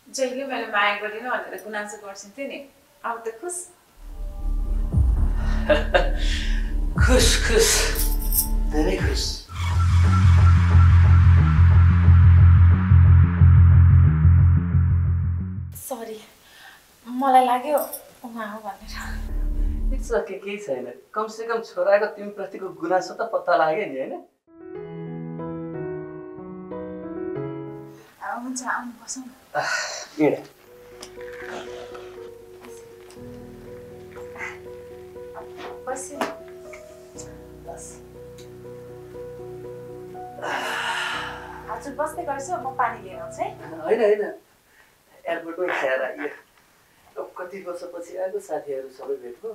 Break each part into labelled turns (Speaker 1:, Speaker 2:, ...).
Speaker 1: जहिले मैले माया गरिनँ भनेर गुनासो गर्छिन्थ्यो नि अब त खुस
Speaker 2: खुस खुस धेरै खुस
Speaker 1: सरी मलाई लाग्यो उहाँ हो भनेर
Speaker 2: इट्स ओके केही छैन कमसेकम छोराको तिमीप्रतिको गुनासो त पत्ता लाग्यो नि होइन
Speaker 1: हुन्छ आउनु बसौँ न
Speaker 2: हिँड
Speaker 1: बस्यो हजुर बस्दै गर्छु म पानी लिएर आउँछु है
Speaker 2: होइन होइन एयरपोर्टमै खाएर आइयो अब कति वर्षपछि आएको साथीहरू सबै भेटको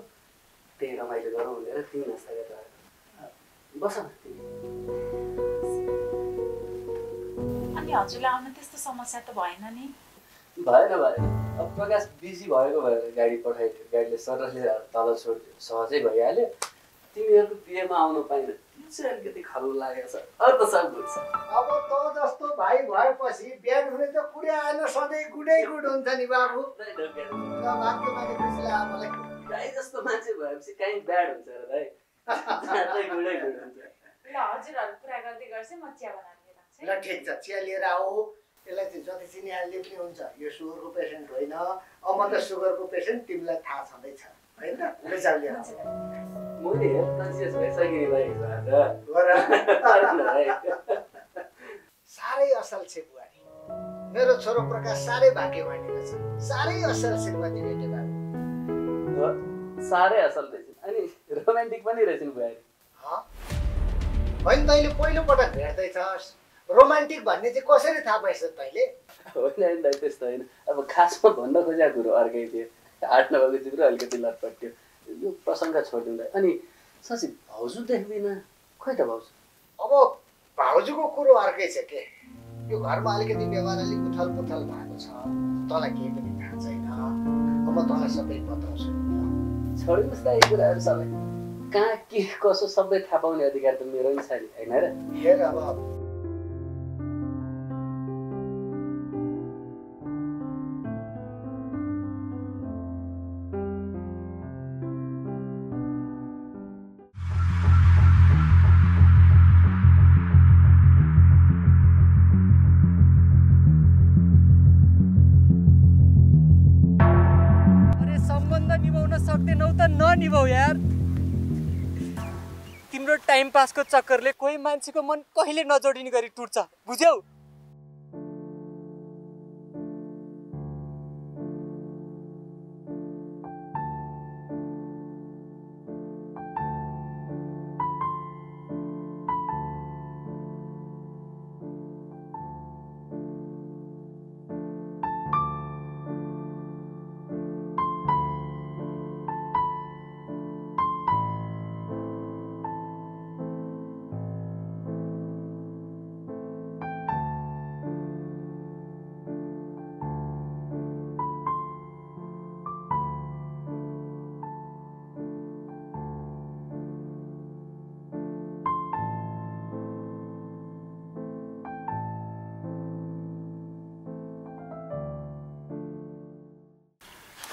Speaker 2: त्यही रमाइलो गरौँ भनेर तिमी नास्ता गरेर आएको बस न
Speaker 1: अनि हजुरलाई आउन त्यस्तो समस्या त भएन नि
Speaker 2: भएन अब प्रकाश बिजी भएको भएर गाडी पठाइदियो गाडीले सरले तल छोडिदियो सहजै भइहाल्यो तिमीहरूको बिहेमा आउनु पाइन त्यो चाहिँ अलिकति खल्लो लागेको छ अरू त सब गुड छ
Speaker 3: अब त जस्तो भाइ भएपछि बिहान हुने त कुरै आएन सधैँ गुडै गुड हुन्छ नि बाबु भाग्यमानी खुसी लाग्यो मलाई
Speaker 2: गाई जस्तो मान्छे भएपछि काहीँ ब्याड हुन्छ र भाइ गुडै गुड हुन्छ
Speaker 1: ल हजुरहरू कुरा गर्दै गर्छु म चिया बनाएर लिएर आउँछु
Speaker 3: ल ठिक छ चिया लिएर आऊ यसलाई चाहिँ जति चिनी हाल्ने पनि हुन्छ यो सुगरको पेसेन्ट होइन अब म त सुगरको पेसेन्ट तिमीलाई थाहा छँदैछ होइन जाऊ लिएर आऊ
Speaker 2: मैले हेल्थ कन्सियस भइसकेँ नि भाइ
Speaker 3: साह्रै असल छ बुहारी मेरो छोरो प्रकाश साह्रै भाग्यमानी रहेछ साह्रै असल श्रीमती भेटे बाबु
Speaker 2: साह्रै असल रहेछन् अनि रोमान्टिक पनि रहेछन् बुहारी
Speaker 3: होइन तैँले पहिलोपटक भेट्दैछस् रोमान्टिक भन्ने चाहिँ कसरी थाहा पाइस् तैँले
Speaker 2: होइन दाइ त्यस्तो होइन अब खासमा भन्न खोजेको कुरो अर्कै थियो 8 नभएको जिब्रो अलिकति लटपट्यो यो प्रसङ्ग छोडिदिउँ दाइ अनि साँच्चै भाउजू देख्दिनँ खोइ त भाउजू
Speaker 3: अब भाउजूको कुरो अर्कै छ के यो घरमा अलिकति व्यवहार अलिक उथल पुथल भएको छ तँलाई केही पनि थाहा छैन अब म तँलाई सबै बताउँछु
Speaker 2: छोडिनुहोस् त यी कुराहरू सबै कहाँ के कसो सबै थाहा पाउने अधिकार त मेरो नि छ नि होइन र
Speaker 3: हेर अब
Speaker 4: सक्दैनौ त ननिभाऊ यार तिम्रो टाइम पासको चक्करले कोही मान्छेको मन कहिले नजोडिने गरी टुट्छ बुझ्यौ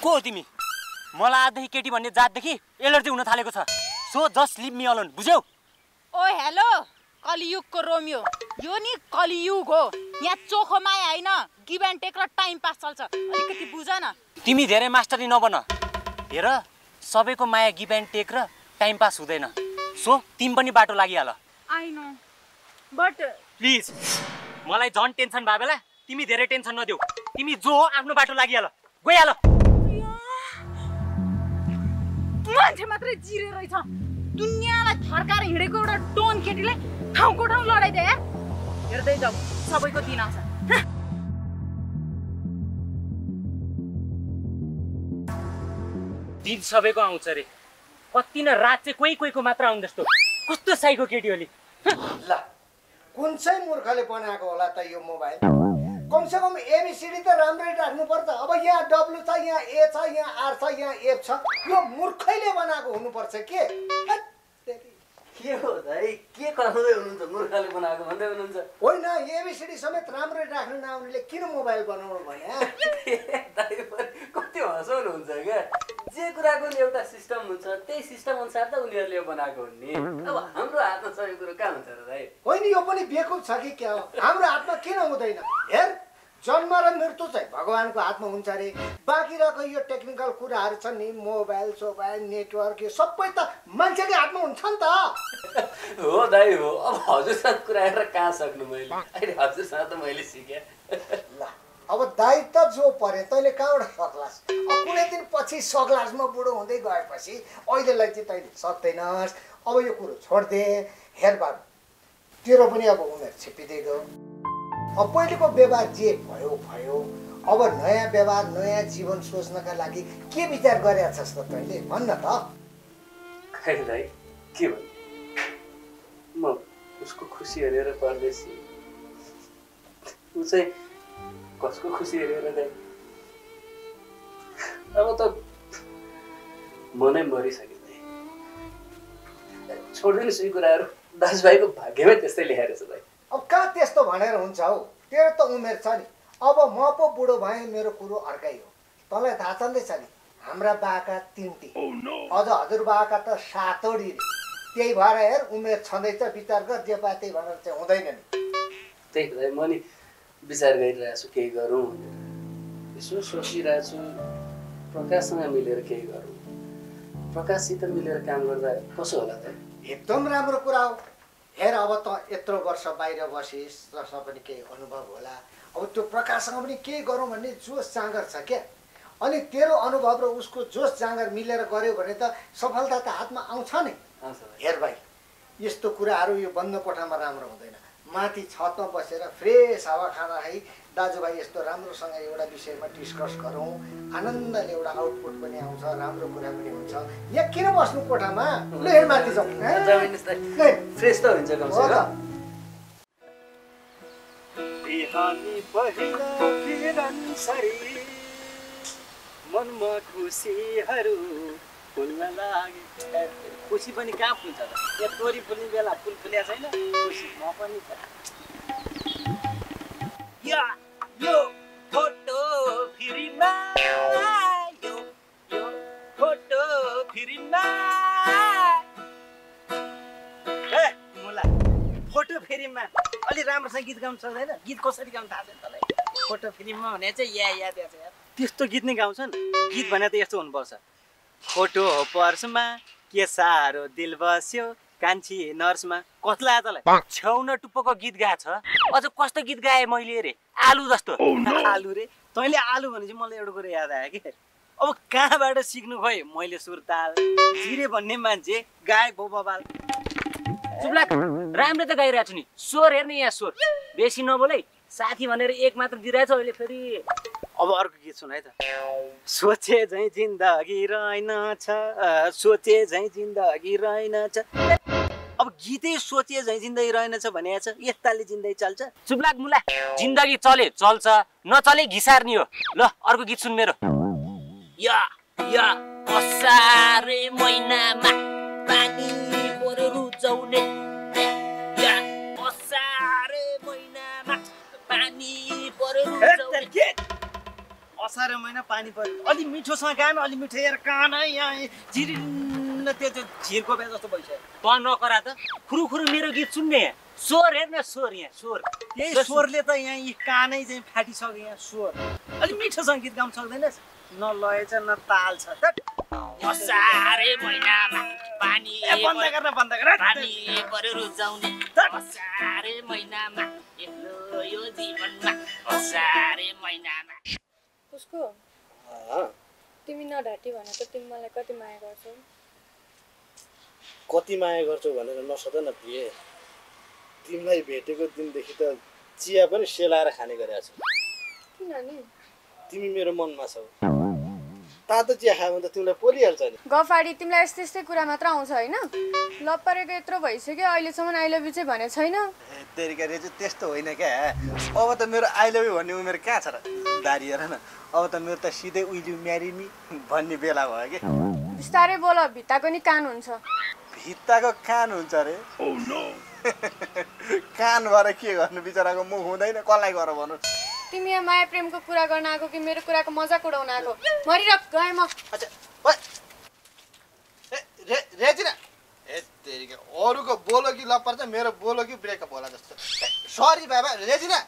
Speaker 4: को हो तिमी मलाई आजदेखि केटी भन्ने जातदेखि एलर्जी हुन थालेको छ so just leave me alone बुझ्यौ
Speaker 5: ओ हेलो कलियुगको रोमियो यो नि कलियुग हो यहाँ चोखो माया हैन गिभ एन्ड टेक र टाइम पास चल्छ अलिकति बुझ न
Speaker 4: तिमी धेरै मास्टरी नबन हेर सबैको माया गिभ एन्ड टेक र टाइम पास हुँदैन सो तिमी पनि बाटो लागिहाल
Speaker 5: आई नो बट
Speaker 4: प्लिज मलाई झन् टेन्सन भए बेला तिमी धेरै टेन्सन नदेऊ तिमी जो हो आफ्नो बाटो लागिहाल गइहाल
Speaker 5: मान्छे मात्रै जिरे रहेछ दुनियाँलाई थर्काएर हिँडेको एउटा टोन केटीले ठाउँको ठाउँ लडाइदिए यार हेर्दै जाऊ सबैको दिन आउँछ
Speaker 4: दिन सबैको आउँछ रे कति न रात चाहिँ कोहीको मात्र आउँ जस्तो कस्तो साइको केटी होली
Speaker 3: ल कुन चाहिँ मूर्खले बनाएको होला त यो मोबाइल कमसेकम एबीसीडी त राम्रै राख्नु पर्छ अब यहाँ डब्लु छ यहाँ ए छ यहाँ आर छ यहाँ एफ छ यो मूर्खैले बनाएको हुनुपर्छ के
Speaker 2: के हो दाइ के कराउँदै हुनुहुन्छ मूर्खले बनाएको भन्दै हुनुहुन्छ
Speaker 3: होइन एबिसिडी समेत राम्रै राख्न नआउनेले किन मोबाइल बनाउनु भने
Speaker 2: दाइ कति हँसाउनुहुन्छ क्या जे कुराको नि एउटा सिस्टम हुन्छ त्यही सिस्टम अनुसार त उनीहरूले बनाएको हुन् नि अब हाम्रो हातमा सबै कुरो कहाँ हुन्छ र दाइ
Speaker 3: होइन यो पनि बेकुब छ कि क्या हो हाम्रो हातमा किन हुँदैन हेर जन्म र मृत्यु चाहिँ भगवानको हातमा हुन्छ अरे बाँकी रहेको यो टेक्निकल कुराहरू छन् नि मोबाइल सोबाइल नेटवर्क यो सबै त मान्छेकै हातमा हुन्छ नि त
Speaker 2: हो दाइ हो अब हजुरसँग कुरा गरेर कहाँ सक्नु मैले अहिले हजुरसँग त मैले सिकेँ
Speaker 3: ल अब दायित्व जो परे तैँले कहाँबाट सक्लास् अब कुनै दिन पछि सक्लास् म बुढो हुँदै गएपछि अहिलेलाई चाहिँ तैँले सक्दैनस् अब यो कुरो छोडिदे हेर बाबु तेरो पनि अब उमेर छिप्पिँदै गयो अब पहिलेको व्यवहार जे भयो भयो अब नयाँ व्यवहार नयाँ जीवन सोच्नका लागि के विचार गरेका छस् त तैँले भन्न त
Speaker 2: खै दाइ के भन्नु म उसको खुसी हेरेर परदेशी ऊ चाहिँ कसको खुसी हेरेर दाइ अब त मनै मरिसक्यो दाइ छोडिदिनुहोस् यी कुराहरू दाजुभाइको भाग्यमै त्यस्तै लेखेर छ दाइ
Speaker 3: अब कहाँ त्यस्तो भनेर हुन्छ हौ तेरो त उमेर छ नि अब म पो बुढो भएँ मेरो कुरो अर्कै हो तँलाई थाहा छँदैछ नि हाम्रा बाका 3टी अझ हजुरबाका त 7वटी त्यही भएर हेर उमेर छँदैछ विचार गर जे पाए त्यही भनेर चाहिँ हुँदैन नि
Speaker 2: त्यही भएर म नि विचार गरिरहेको छु केही गरौँ भनेर यसो सोचिरहेको छु प्रकाशसँग मिलेर केही गरौँ प्रकाशसित मिलेर काम गर्दा कसो होला त
Speaker 3: एकदम राम्रो कुरा हो हेर अब त यत्रो वर्ष बाहिर बसिस् जसमा पनि केही अनुभव होला अब त्यो प्रकाशसँग पनि केही गरौँ भन्ने जोस जाँगर छ क्या अनि तेरो अनुभव र उसको जोस जाँगर मिलेर गऱ्यो भने त सफलता त हातमा आउँछ नि हेर भाइ यस्तो कुराहरू यो बन्द कोठामा राम्रो हुँदैन माथि छतमा बसेर फ्रेस हावा खाँदा है दाजुभाइ यस्तो राम्रोसँग एउटा विषयमा डिस्कस गरौँ आनन्दले एउटा आउटपुट पनि आउँछ राम्रो कुरा पनि हुन्छ यहाँ किन बस्नु कोठामा ल हेर माथि जाउँ
Speaker 2: फ्रेस त हुन्छ कमसेकम
Speaker 4: बिहानी पहिला फिरन्सरी मनमा खुसीहरू फुल्न लागे खुसी पनि कहाँ फुल्छ त यहाँ तोरी फुल्ने बेला फुल फुल्या छैन खुसी म पनि छ यो फोटो फिरिमा यो फोटो फिरिमा ए मुला फोटो फिल्ममा अलि राम्रोसँग गीत गाउनु सक्दैन गीत कसरी गाउनु थाहा छैन तँलाई फोटो फिल्ममा भने चाहिँ याद छ यार त्यस्तो गीत नै गाउँछन् गीत भने त यस्तो हुनुपर्छ फोटो हो पर्समा के साह्रो दिल बस्यो कान्छी नर्समा कसलाई आयो तँलाई छेउन टुप्पोको गीत गाएछ अझ कस्तो गीत गाएँ मैले रे आलु जस्तो आलु रे तैँले आलु भने चाहिँ मलाई एउटा कुरा याद आयो कि अब कहाँबाट सिक्नु खोइ मैले सुरताल जिरे भन्ने मान्छे गायक भो बबाल चुप्लाक राम्रो त गाइरहेको छु नि स्वर हेर्ने यहाँ स्वर बेसी नबोलै साथी भनेर एक मात्र दिइरहेछ अहिले फेरि अब अर्को गीत सुन है त सोचे झैँ जिन्दगी रहेनछ सोचे झैँ जिन्दगी रहेनछ अब गीतै सोचे झैँ जिन्दगी रहेनछ भने छ यस्ताले जिन्दगी चल्छ चुप्लाक मुला जिन्दगी चले चल्छ नचले घिसार्ने हो ल अर्को गीत सुन मेरो या असारे महिनामा पानी परे रुचाउने या असारे महिनामा पानी परे रुचाउने असारे महिना पानी पर्यो अलि मिठोसँग गाएन अलि मिठो हेर कान यहाँ झिरिन्न त्यो झिरको बे जस्तो भइसक्यो त नकरा त खुरु मेरो गीत सुन्ने स्वर हेर्न स्वर यहाँ स्वर यही स्वरले त यहाँ यी कानै चाहिँ फाटिसक्यो यहाँ स्वर अलि मिठोसँग गीत गाउन सक्दैनस् न लय छ न ताल छ असारे महिनामा पानी बन्द गर्न पानी परे रुचाउने असारे महिनामा एक्लो यो जीवनमा असारे महिनामा
Speaker 6: उसको तिमी नढाँटी भने त तिमी मलाई कति माया गर्छौ
Speaker 7: कति माया गर्छौ भनेर नसोध न प्रिय तिमीलाई भेटेको दिनदेखि त चिया पनि सेलाएर खाने गरेको छु
Speaker 6: किन नि
Speaker 7: तिमी मेरो मनमा छौ तातो चिया खायो भने त तिमीलाई पोलिहाल्छ नि
Speaker 6: गफाडी तिमीलाई यस्तै यस्तै कुरा मात्र आउँछ होइन लभ परेको यत्रो भइसक्यो अहिलेसम्म आई लभ यु चाहिँ भने छैन
Speaker 7: तेरिका रे चाहिँ त्यस्तो होइन क्या अब त मेरो आई लभ यु भन्ने उमेर कहाँ छ र दारी हेर न अब त मेरो त सिधै विल यु म्यारी मी भन्ने बेला भयो कि
Speaker 6: बिस्तारै बोल भित्ताको नि कान हुन्छ
Speaker 7: भित्ताको कान हुन्छ अरे कान भएर के गर्नु बिचराको मुख हुँदैन कसलाई गर भन्नु
Speaker 6: तिमी यहाँ माया प्रेमको कुरा गर्न आएको कि मेरो कुराको मजाक उडाउन आएको मरिरक गएँ म
Speaker 7: अच्छा ओए रेजिना ए तेरीको अरूको बोलो कि लप्पर चाहिँ मेरो बोलो कि ब्रेकअप होला जस्तो सरी बाबा रेजिना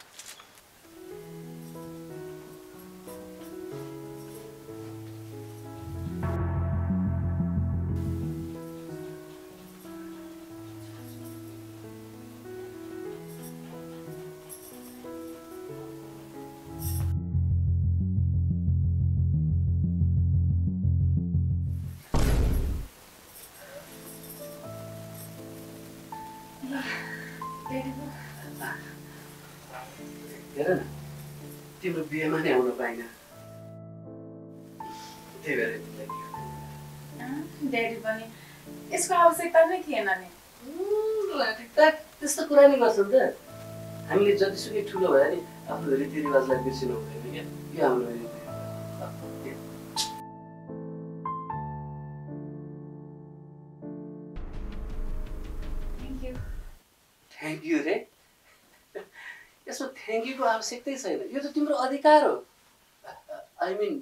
Speaker 2: हेर न तिम्रो बिहेमा नै आउन पाइनँ त्यही भएर
Speaker 1: ड्याडी पनि यसको आवश्यकता नै थिएन नि
Speaker 2: त्यस्तो कुरा नै गर्छ नि त हामीले जतिसुकै ठुलो भयो नि आफ्नो रीतिरिवाजलाई बिर्सिनु हुँदैन क्या यो हाम्रो थ्याङ्क यू रे यसमा थ्याङ्क यूको आवश्यकतै छैन यो त तिम्रो अधिकार हो आई मिन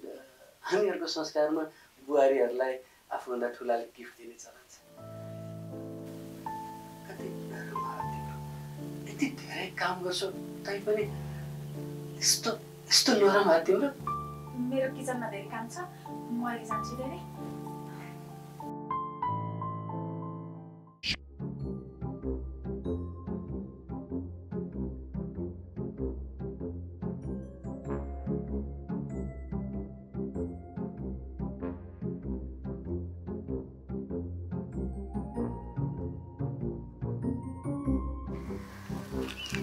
Speaker 2: हामीहरूको संस्कारमा बुहारीहरूलाई आफूभन्दा ठुलाले गिफ्ट दिने चलन छ कति यति धेरै काम गर्छौ तैपनि यस्तो नरम हात तिम्रो
Speaker 1: मेरो किचनमा धेरै काम छ म अहिले जान्छु ड्याडी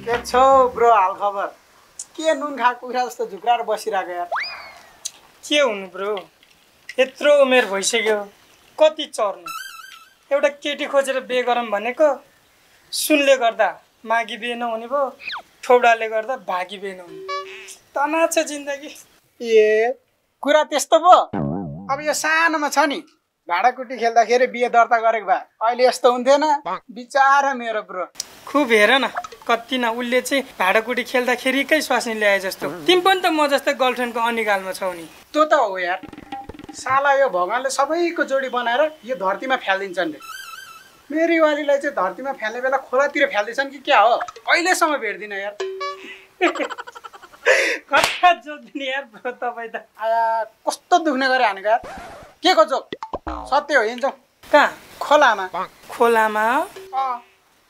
Speaker 8: के छौ ब्रो हाल खबर के नुन खाएको कुखुरा जस्तो झुक्राएर बसिरहेको यार
Speaker 9: के हुनु ब्रो यत्रो उमेर भइसक्यो कति चर्नु एउटा केटी खोजेर बिहे गरौँ भनेको सुनले गर्दा मागी बिहे नहुने भयो ठौडाले गर्दा भागी बिहे नहुने तना छ जिन्दगी
Speaker 8: ए कुरा त्यस्तो पो अब यो सानोमा छ नि भाँडाकुटी खेल्दाखेरि बिहे दर्ता गरेको भए अहिले यस्तो हुन्थेन बिचारा मेरो ब्रो
Speaker 9: खुब हेर न कति न उसले चाहिँ भाँडाकुटी खेल्दाखेरिकै स्वास्नी ल्याए जस्तो तिमी पनि त म जस्तै गर्लफ्रेन्डको अनिकालमा छौ नि
Speaker 8: त्यो त हो यार साला यो भगवान्ले सबैको जोडी बनाएर यो धरतीमा फ्यालिदिन्छन् रे मेरी वालीलाई चाहिँ धरतीमा फ्याल्ने बेला खोलातिर फ्याल्दैछन् कि क्या हो अहिलेसम्म भेट्दिन यार
Speaker 9: कता जोक्ने यार ब्रो तपाईँ त
Speaker 8: आया कस्तो दुख्ने गरे हानेको यार के को जोक सत्य हो हिँड्छौँ
Speaker 9: कहाँ
Speaker 8: खोलामा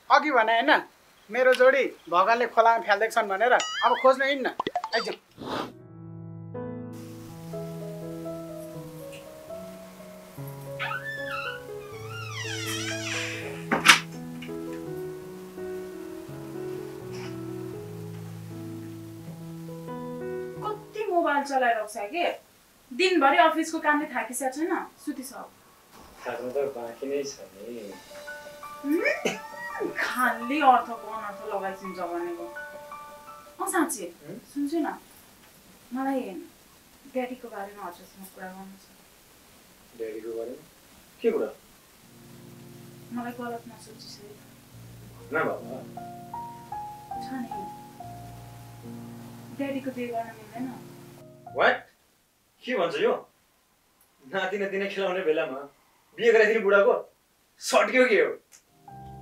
Speaker 8: अघि भने होइन मेरो जोडी भगवान्ले खोलामा फ्याल्दैछन् छन् भनेर अब खोज्न हिँड्न आइज
Speaker 1: कति मोबाइल चलाइरहेको छ कि दिनभरि अफिसको कामले थाकिसकेको छैन सुतिस
Speaker 10: खानु त बाँकी नै छ नि
Speaker 1: खाली अर्थको अनर्थ लगाइदिन्छ भनेको साँच्ची सुन्छु न मलाई ड्याडीको बारेमा हजुरसँग कुरा गर्नु छ
Speaker 10: ड्याडीको बारेमा के कुरा
Speaker 1: मलाई गलत नसोचिस है
Speaker 10: न बाबा
Speaker 1: छ नि ड्याडीको बिहे गर्न मिल्दैन
Speaker 10: व्हाट के भन्छ यो नाति नातिना खेलाउने बेलामा बिहे गराइदिने बुढाको सट्क्यो के हो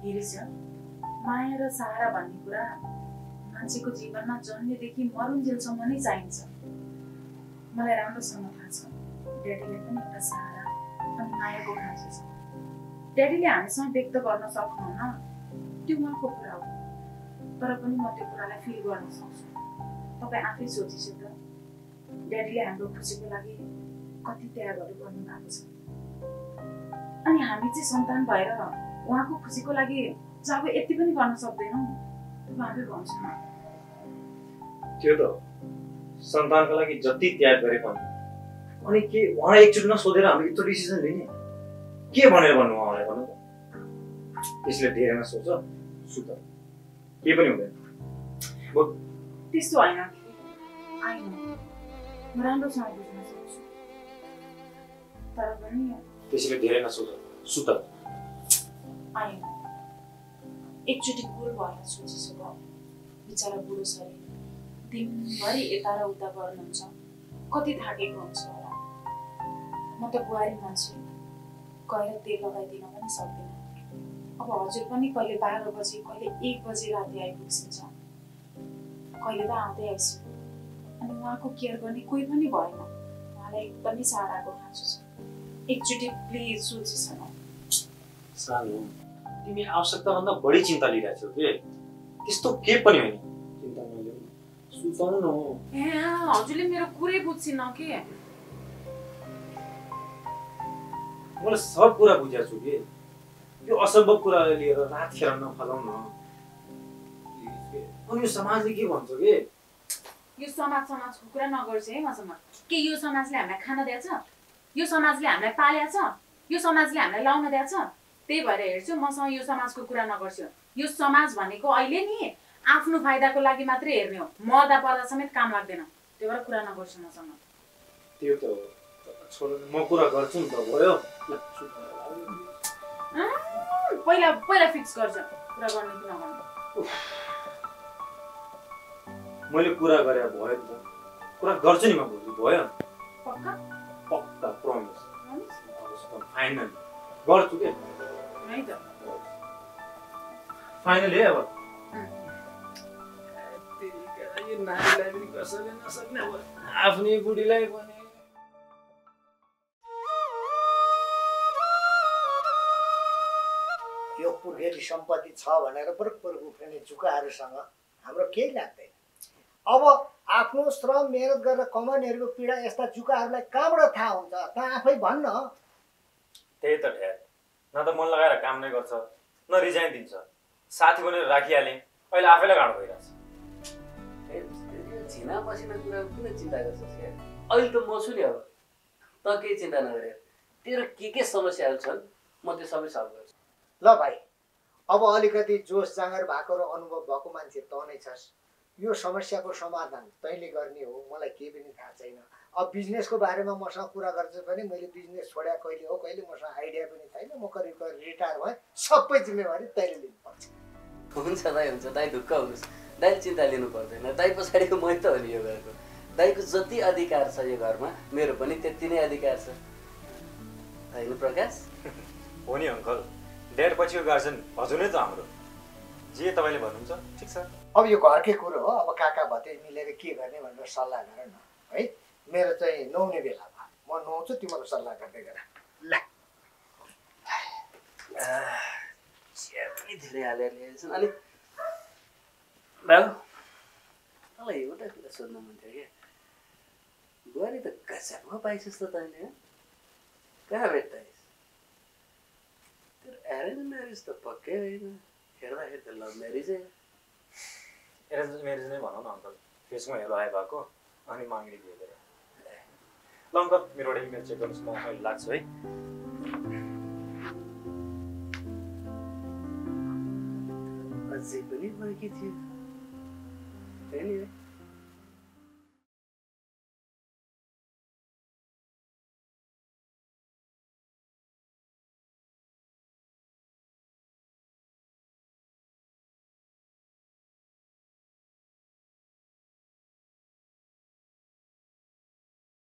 Speaker 1: हेरिस माया र सहारा भन्ने कुरा मान्छेको जीवनमा जन्मेदेखि मरुन्जेलसम्म नै चाहिन्छ मलाई राम्रोसँग थाहा छ ड्याडीले पनि एउटा सहारा अनि मायाको खाँचो छ ड्याडीले हामीसँग व्यक्त गर्न सक्नुहुन्न त्यो उहाँको कुरा हो तर पनि म त्यो कुरालाई फिल गर्न सक्छु तपाईँ आफै सोचिसु त ड्याडीले हाम्रो खुसीको लागि कति त्यागहरू गर्नु भएको छ अनि हामी चाहिँ सन्तान भएर उहाँको खुसीको लागि जब यति पनि गर्न सक्दैनौँ उहाँले भन्छ
Speaker 10: त्यो त सन्तानको लागि जति त्याग गरे पनि अनि के उहाँ एकचोटि नसोधेर हामीले यत्रो डिसिजन लिने के भनेर भन्नु उहाँलाई भन्नु त्यसले धेरै नसोच सुत के पनि हुँदैन
Speaker 1: त्यस्तो होइन आइन म राम्रोसँग बुझ्न सक्छु तर पनि
Speaker 10: त्यसले धेरै नसोच सुत
Speaker 1: आएन एकचोटि कुल भएर सोचेछु त बिचरा बुढो शरीर दिनभरि यता र उता गर्नुहुन्छ कति थाकेको हुन्छ होला म त बुहारी मान्छे गएर तेल लगाइदिन पनि सक्दिनँ अब हजुर पनि कहिले 12 बजे कहिले 1 बजे राति आइपुग्छिन्छ कहिले त आउँदै आइसु अनि उहाँको केयर गर्ने कोही पनि भएन उहाँलाई एकदमै साराको खाँचो छ एकचोटि प्लिज सोचिसन
Speaker 10: सानो तिमी आवश्यकताभन्दा बढी चिन्ता लिइरहेछौ के त्यस्तो के पनि होइन चिन्ता नलिऊ सुताउनु न
Speaker 1: ए हजुरले मेरो कुरै बुझ्छिन के
Speaker 10: मलाई सब कुरा बुझेको छु के यो असम्भव कुरालाई लिएर रात खेर नफलाउ न अनि यो समाजले के भन्छ के
Speaker 1: यो समाजको कुरा नगर्छ है मसँग के यो समाजले हामीलाई खान दिएछ यो समाजले हामीलाई पालेछ यो समाजले हामीलाई लाउन दिएछ त्यही भएर हेर्छु मसँग यो समाजको कुरा नगर्छु यो समाज भनेको अहिले नि आफ्नो फाइदाको लागि मात्रै हेर्ने हो मर्दा पर्दा समेत काम लाग्दैन त्यही भएर कुरा नगर्छु मसँग
Speaker 10: त्यो त छोड म कुरा गर्छु नि त भयो
Speaker 1: पहिला फिक्स गर्छ कुरा गर्ने कि नगर्ने
Speaker 10: मैले कुरा गरे भयो नि त कुरा गर्छु नि म भयो
Speaker 1: पक्का
Speaker 10: पक्का प्रमिस फाइनल गर्छु के
Speaker 1: है त
Speaker 10: फाइनल है अब
Speaker 2: यो नानीलाई पनि कसैले नसक्ने अब आफ्नै बुढीलाई पनि
Speaker 3: यो पुर्खेली सम्पत्ति छ भनेर बरुबर उफ्रिने जुकाहरूसँग हाम्रो केही लाग्दैन अब आफ्नो श्रम मेहनत गरेर कमाउनेहरूको पीडा यस्ता जुकाहरूलाई कहाँबाट थाहा हुन्छ त आफै भन्न
Speaker 10: त्यही त ठ्यार न त मन लगाएर काम नै गर्छ न रिजाइन दिन्छ साथी बनेर राखिहालेँ अहिले आफैलाई गाह्रो भइरहेछ
Speaker 2: झिना मसिना कुरा किन चिन्ता गर्छस् क्या अहिले त म छु नि अब त केही चिन्ता नगरे तेरो के समस्याहरू छन् म त्यो सबै सल्भ गर्छु
Speaker 3: ल भाइ अब अलिकति जोस जाँगर भएको र अनुभव भएको मान्छे त नै छस् यो समस्याको समाधान तैँले गर्ने हो मलाई केही पनि थाहा छैन अब बिजनेसको बारेमा मसँग कुरा गर्छ भने मैले बिजनेस छोड्या कहिले हो कहिले मसँग आइडिया पनि छैन म करिब रिटायर भएँ सबै जिम्मेवारी तैँले लिनुपर्छ
Speaker 2: हुन्छ दाइ ढुक्क हुनुहोस् दाइले चिन्ता लिनु पर्दैन दाइ पछाडिको मै त हो नि यो घरको दाइको जति अधिकार छ यो घरमा मेरो पनि त्यति नै अधिकार छ होइन प्रकाश
Speaker 10: हो नि अङ्कल ड्याड पछिको गार्जेन हजुर नै त हाम्रो जे तपाईँले भन्नुहुन्छ ठिक छ
Speaker 3: अब यो घरकै कुरो हो अब काका भतिज मिलेर के गर्ने भनेर सल्लाह गर न है मेरो चाहिँ नुहाउने बेला भयो म नुहाउँछु तिमीहरू सल्लाह गर्दै गर ल
Speaker 2: चिया पनि धेरै हालेर ल्याएछन् अनि बाबु मलाई एउटा कुरा सोध्नु मन थियो क्या बुहारी त गजबको पाइछस् त तैँले कहाँ भेट्टाइस् तेरो एरेन्ज म्यारेज त पक्कै होइन हेर्दाखेरि त लभ म्यारेजै
Speaker 10: एरेन्ज म्यारेज नै भनौँ न अङ्कल फेसमा हेलो आइ भएको अनि माग्ने दिएर ल अङ्कल मेरो एउटा इमेल चेक गर्नुहोस् म अहिले लाग्छु है
Speaker 2: अझै पनि बाँकी थियो